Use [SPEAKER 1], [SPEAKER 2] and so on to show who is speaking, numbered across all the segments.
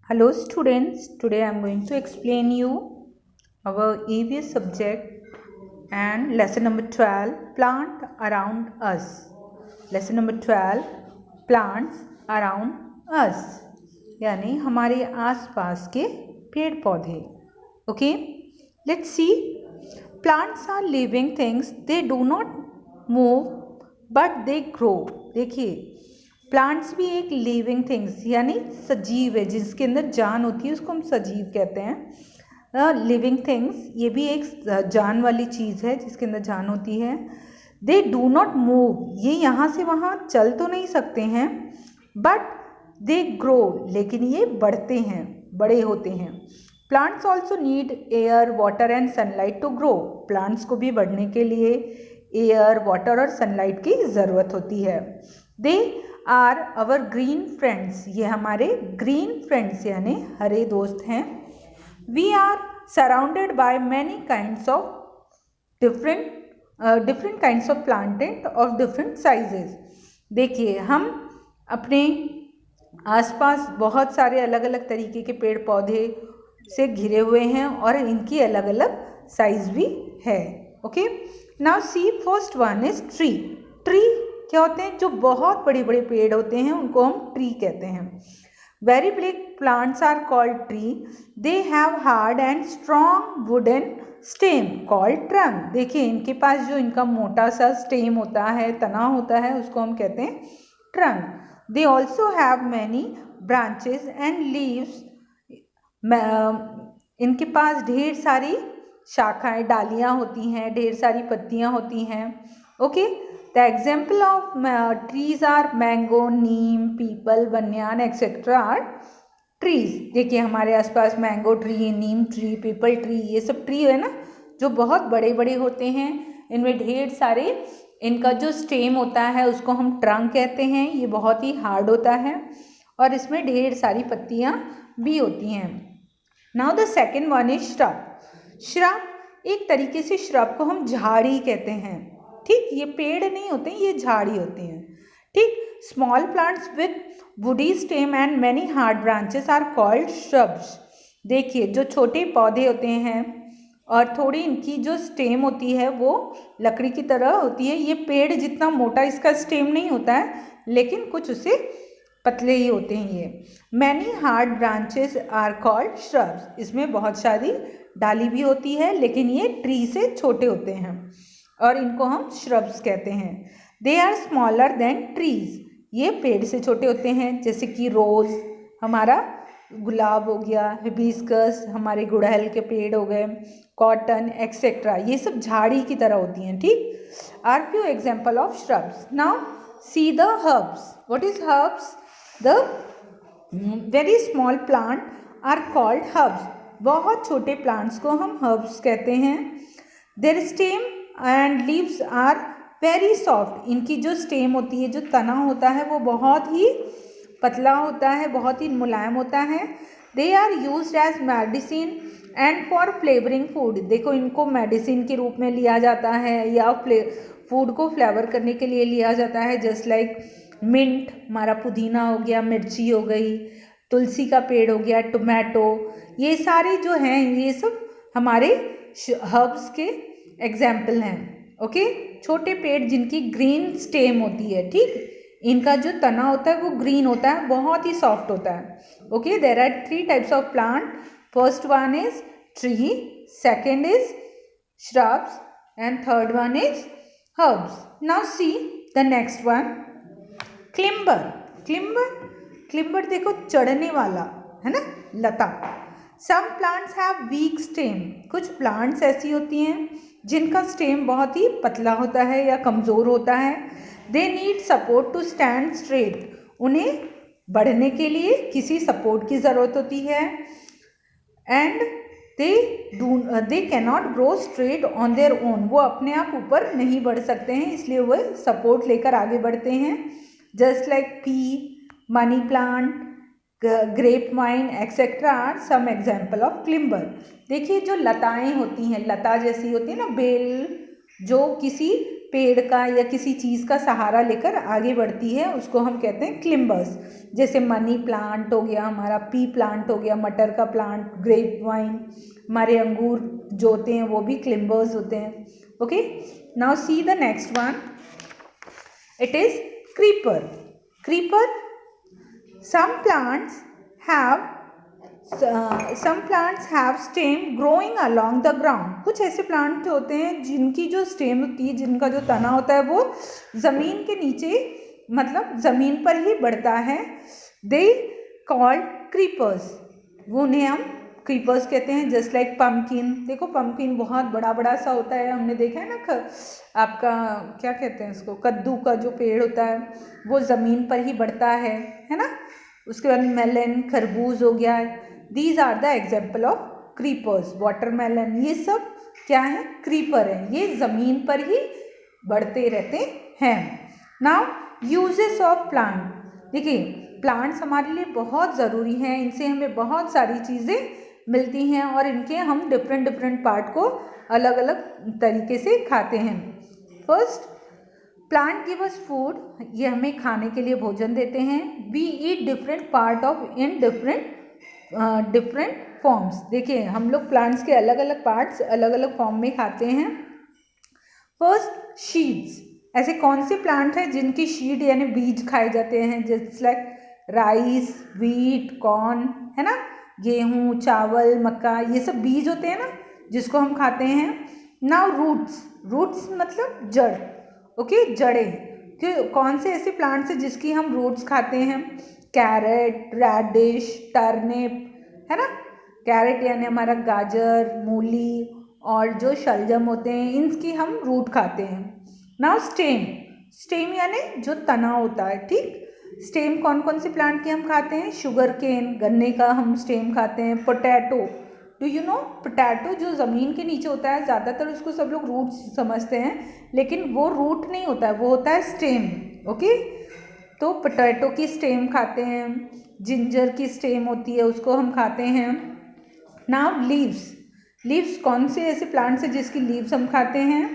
[SPEAKER 1] Hello students, today I am going to explain you our EVS subject and lesson number 12 plant around us. Lesson number 12 plants around us यानी हमारे आसपास के पेड़ पौधे. Okay, let's see. Plants are living things. They do not move but they grow. देखिए plants भी एक living things यानी सजीव है, जिसके अंदर जान होती है उसको हम सजीव कहते हैं. लिविंग थिंग्स ये भी एक जान वाली चीज़ है जिसके अंदर जान होती है. दे डू नॉट मूव, ये यहाँ से वहाँ चल तो नहीं सकते हैं, बट दे ग्रो, लेकिन ये बढ़ते हैं, बड़े होते हैं. Plants also need air water and sunlight to grow. Plants को भी बढ़ने के लिए एयर वाटर और सनलाइट की ज़रूरत होती है. They are our green friends, ये हमारे ग्रीन फ्रेंड्स यानी हरे दोस्त हैं. We are surrounded by many kinds of different kinds of planted of different sizes. देखिए हम अपने आसपास बहुत सारे अलग अलग तरीके के पेड़ पौधे से घिरे हुए हैं और इनकी अलग अलग साइज भी है. Okay, now C first one is tree. Tree क्या होते हैं? जो बहुत बड़े बड़े पेड़ होते हैं उनको हम ट्री कहते हैं. Very big plants are called tree. They have hard and strong wooden stem called trunk. देखिए इनके पास जो इनका मोटा सा स्टेम होता है, तना होता है, उसको हम कहते हैं trunk. They also have many branches and leaves. इनके पास ढेर सारी शाखाएं, डालियां होती हैं, ढेर सारी पत्तियां होती हैं. Okay, the example of trees are mango, neem, peepal, banyan etcetera are trees. देखिए हमारे आसपास mango tree, neem tree, peepal tree, ये सब ट्री है ना जो बहुत बड़े बड़े होते हैं. इनमें ढेर सारे, इनका जो स्टेम होता है उसको हम ट्रंक कहते हैं. ये बहुत ही हार्ड होता है और इसमें ढेर सारी पत्तियां भी होती हैं. Now the second one is shrub. Shrub एक तरीके से श्रब को हम झाड़ी कहते हैं. ठीक, ये पेड़ नहीं होते हैं, ये झाड़ी होते हैं. ठीक, small plants with woody stem and many hard branches are called shrubs. देखिए जो छोटे पौधे होते हैं और थोड़ी इनकी जो स्टेम होती है वो लकड़ी की तरह होती है. ये पेड़ जितना मोटा इसका स्टेम नहीं होता है, लेकिन कुछ उससे पतले ही होते हैं ये. Many hard branches are called shrubs. इसमें बहुत सारी डाली भी होती है, लेकिन ये ट्री से छोटे होते हैं और इनको हम श्रब्स कहते हैं. They are smaller than trees. ये पेड़ से छोटे होते हैं, जैसे कि रोज़ हमारा गुलाब हो गया, हिबिस्कस हमारे गुड़हल के पेड़ हो गए, कॉटन एक्सेट्रा, ये सब झाड़ी की तरह होती हैं. ठीक, are few example of shrubs. Now see the herbs. What is herbs? The very small plant are called herbs. बहुत छोटे प्लांट्स को हम हर्ब्स कहते हैं. Their stem and leaves are very soft. इनकी जो स्टेम होती है, जो तना होता है, वो बहुत ही पतला होता है, बहुत ही मुलायम होता है. They are used as medicine and for flavouring food. देखो इनको मेडिसिन के रूप में लिया जाता है या फूड को फ्लेवर करने के लिए लिया जाता है. जस्ट लाइक मिंट, हमारा पुदीना हो गया, मिर्ची हो गई, तुलसी का पेड़ हो गया, टोमेटो, ये सारे जो हैं ये सब हमारे हर्ब्स के एग्जाम्पल हैं. ओके, छोटे पेड़ जिनकी ग्रीन स्टेम होती है. ठीक, इनका जो तना होता है वो ग्रीन होता है, बहुत ही सॉफ्ट होता है. Okay, there are 3 types of plant. First one is tree, second is shrubs and third one is herbs. Now see the next one, climber. Climber देखो चढ़ने वाला है ना, लता. Some plants have weak stem. कुछ plants ऐसी होती हैं जिनका स्टेम बहुत ही पतला होता है या कमज़ोर होता है. They need support to stand straight. उन्हें बढ़ने के लिए किसी सपोर्ट की ज़रूरत होती है. And they can not grow straight on their own. वो अपने आप ऊपर नहीं बढ़ सकते हैं, इसलिए वो सपोर्ट लेकर आगे बढ़ते हैं. Just like pea, money plant, grape vine etcetera are some example of climber. देखिए जो लताएं होती हैं, लता जैसी होती है ना, बेल जो किसी पेड़ का या किसी चीज़ का सहारा लेकर आगे बढ़ती है उसको हम कहते हैं क्लिम्बर्स। जैसे मनी प्लांट हो गया हमारा, पी प्लांट हो गया, मटर का प्लांट, ग्रेप वाइन, हमारे अंगूर जो होते हैं वो भी क्लिम्बर्स होते हैं। Okay, now see the next one, it is creeper. Creeper, some plants have stem growing along the ground। कुछ ऐसे प्लांट होते हैं जिनकी जो स्टेम होती है, जिनका जो तना होता है वो ज़मीन के नीचे, मतलब ज़मीन पर ही बढ़ता है। दे कॉल्ड क्रीपर्स, वो उन्हें हम क्रीपर्स कहते हैं। जस्ट लाइक पम्पकिन, देखो पम्पकिन बहुत बड़ा बड़ा सा होता है, हमने देखा है ना, आपका क्या कहते हैं उसको, कद्दू का जो पेड़ होता है वो ज़मीन पर ही बढ़ता है ना। उसके बाद मेलन, खरबूज हो गया, these are the example of creepers. Watermelon, ये सब क्या है, क्रीपर है, ये ज़मीन पर ही बढ़ते रहते हैं। नाउ यूजेस ऑफ प्लांट, देखिए प्लांट्स हमारे लिए बहुत ज़रूरी हैं, इनसे हमें बहुत सारी चीज़ें मिलती हैं और इनके हम डिफरेंट पार्ट को अलग अलग तरीके से खाते हैं। First, plant give us food, ये हमें खाने के लिए भोजन देते हैं। We eat different part of in different forms, देखिए हम लोग प्लांट्स के अलग अलग पार्ट्स अलग अलग फॉर्म में खाते हैं। फर्स्ट, शीड्स, ऐसे कौन से प्लांट हैं जिनकी शीड यानी बीज खाए जाते हैं, जैसे लाइक राइस, व्हीट, कॉर्न, है ना, गेहूँ, चावल, मक्का, ये सब बीज होते हैं ना जिसको हम खाते हैं। नाउ रूट्स, रूट्स मतलब जड़, ओके, जड़ें, कि कौन से ऐसे प्लांट्स हैं जिसकी हम रूट्स खाते हैं, कैरेट, रेडिश, टर्निप, है ना, कैरेट यानी हमारा गाजर, मूली, और जो शलजम होते हैं इनकी हम रूट खाते हैं। नाउ स्टेम, स्टेम यानी जो तना होता है, ठीक। स्टेम कौन कौन से प्लांट की हम खाते हैं, शुगर केन, गन्ने का हम स्टेम खाते हैं। Potato, do you know, potato जो ज़मीन के नीचे होता है, ज़्यादातर उसको सब लोग रूट समझते हैं, लेकिन वो रूट नहीं होता है, वो होता है स्टेम। ओके, तो पोटैटो की स्टेम खाते हैं। जिंजर की स्टेम होती है उसको हम खाते हैं। नाउ लीव्स, लीव्स कौन से ऐसे प्लांट्स हैं जिसकी लीव्स हम खाते हैं,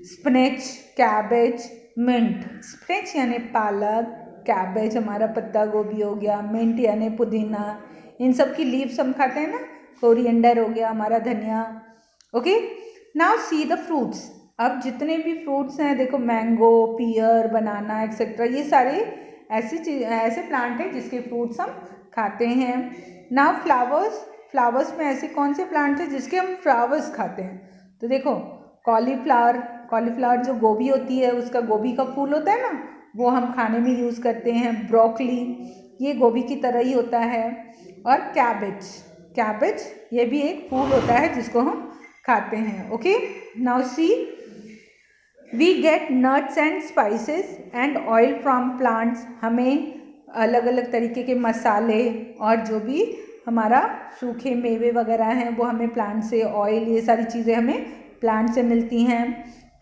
[SPEAKER 1] स्पिनच, कैबेज, मिंट। स्पिनच यानी पालक, कैबेज हमारा पत्ता गोभी हो गया, मिंट यानी पुदीना, इन सब की लीव्स हम खाते हैं ना। कोरिएंडर हो गया हमारा धनिया। Okay, now see the fruits, अब जितने भी फ्रूट्स हैं देखो, मैंगो, पियर, बनाना एक्सेट्रा, ये सारे ऐसे प्लांट हैं जिसके फ्रूट्स हम खाते हैं। नाउ फ्लावर्स, फ्लावर्स में ऐसे कौन से प्लांट हैं जिसके हम फ्लावर्स खाते हैं, तो देखो कॉलीफ्लावर, कॉलीफ्लावर जो गोभी होती है उसका गोभी का फूल होता है ना, वो हम खाने में यूज़ करते हैं। ब्रोकली, ये गोभी की तरह ही होता है। और कैबेज, कैबेज ये भी एक फूल होता है जिसको हम खाते हैं। Okay, now see, we get nuts and spices and oil from plants, हमें अलग अलग तरीके के मसाले और जो भी हमारा सूखे मेवे वगैरह हैं वो हमें प्लांट से, ऑयल, ये सारी चीज़ें हमें प्लांट से मिलती हैं।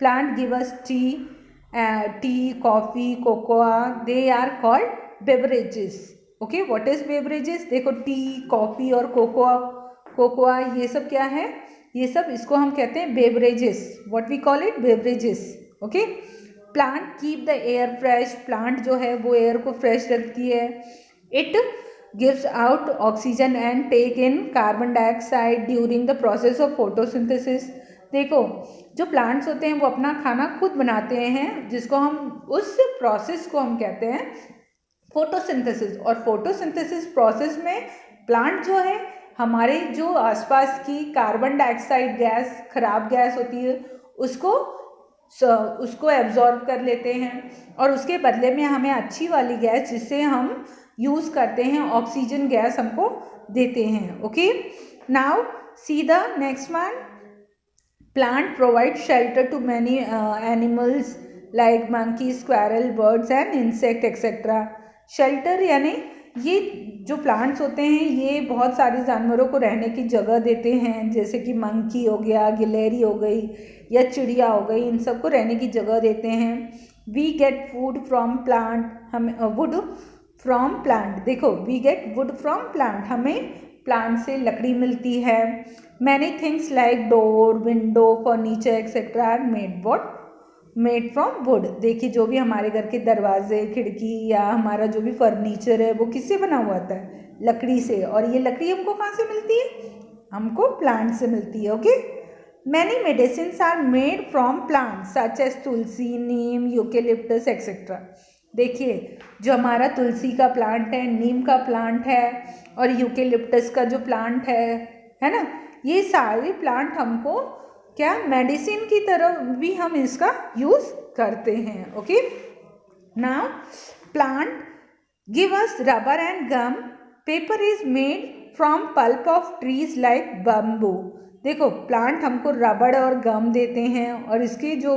[SPEAKER 1] Plant give us tea, coffee, cocoa, they are called beverages. Okay, what is beverages, देखो टी, कॉफ़ी और कोकोआ ये सब क्या है, ये सब इसको हम कहते हैं beverages. What we call it, beverages. Okay, plant keep the air fresh, plant जो है वो एयर को फ्रेश रखती है। It gives out oxygen and take in carbon dioxide during the process of photosynthesis. देखो जो प्लांट्स होते हैं वो अपना खाना खुद बनाते हैं, जिसको हम, उस प्रोसेस को हम कहते हैं फोटोसिंथेसिस। और फोटोसिंथेसिस प्रोसेस में प्लांट जो है हमारे जो आसपास की कार्बन डाइऑक्साइड गैस, खराब गैस होती है, उसको एब्जॉर्ब कर लेते हैं और उसके बदले में हमें अच्छी वाली गैस, जिससे हम यूज़ करते हैं, ऑक्सीजन गैस हमको देते हैं। Okay, now see the next one, plant provide shelter to many animals like monkey, squirrel, birds and insect etcetera. Shelter यानी ये जो प्लांट्स होते हैं ये बहुत सारे जानवरों को रहने की जगह देते हैं, जैसे कि मंकी हो गया, गिलहरी हो गई या चिड़िया हो गई, इन सबको रहने की जगह देते हैं। We get food from plant, हमें वुड फ्रॉम प्लांट, देखो we get wood from plant, हमें प्लांट से लकड़ी मिलती है। Many things like door, window, furniture etcetera are made from wood. देखिए जो भी हमारे घर के दरवाजे, खिड़की या हमारा जो भी फर्नीचर है वो किससे बना हुआ होता है? लकड़ी से। और ये लकड़ी हमको कहाँ से मिलती है? हमको प्लांट से मिलती है। Okay, many medicines are made from plant such as tulsi, neem, eucalyptus etcetera. देखिए जो हमारा तुलसी का प्लांट है, नीम का प्लांट है और यूकेलिप्टस का जो प्लांट है ना, ये सारे प्लांट हमको क्या मेडिसिन की तरह भी हम इसका यूज़ करते हैं। Okay, now plant give us rubber and gum. Paper is made from pulp of trees like bamboo. देखो प्लांट हमको रबड़ और गम देते हैं और इसके जो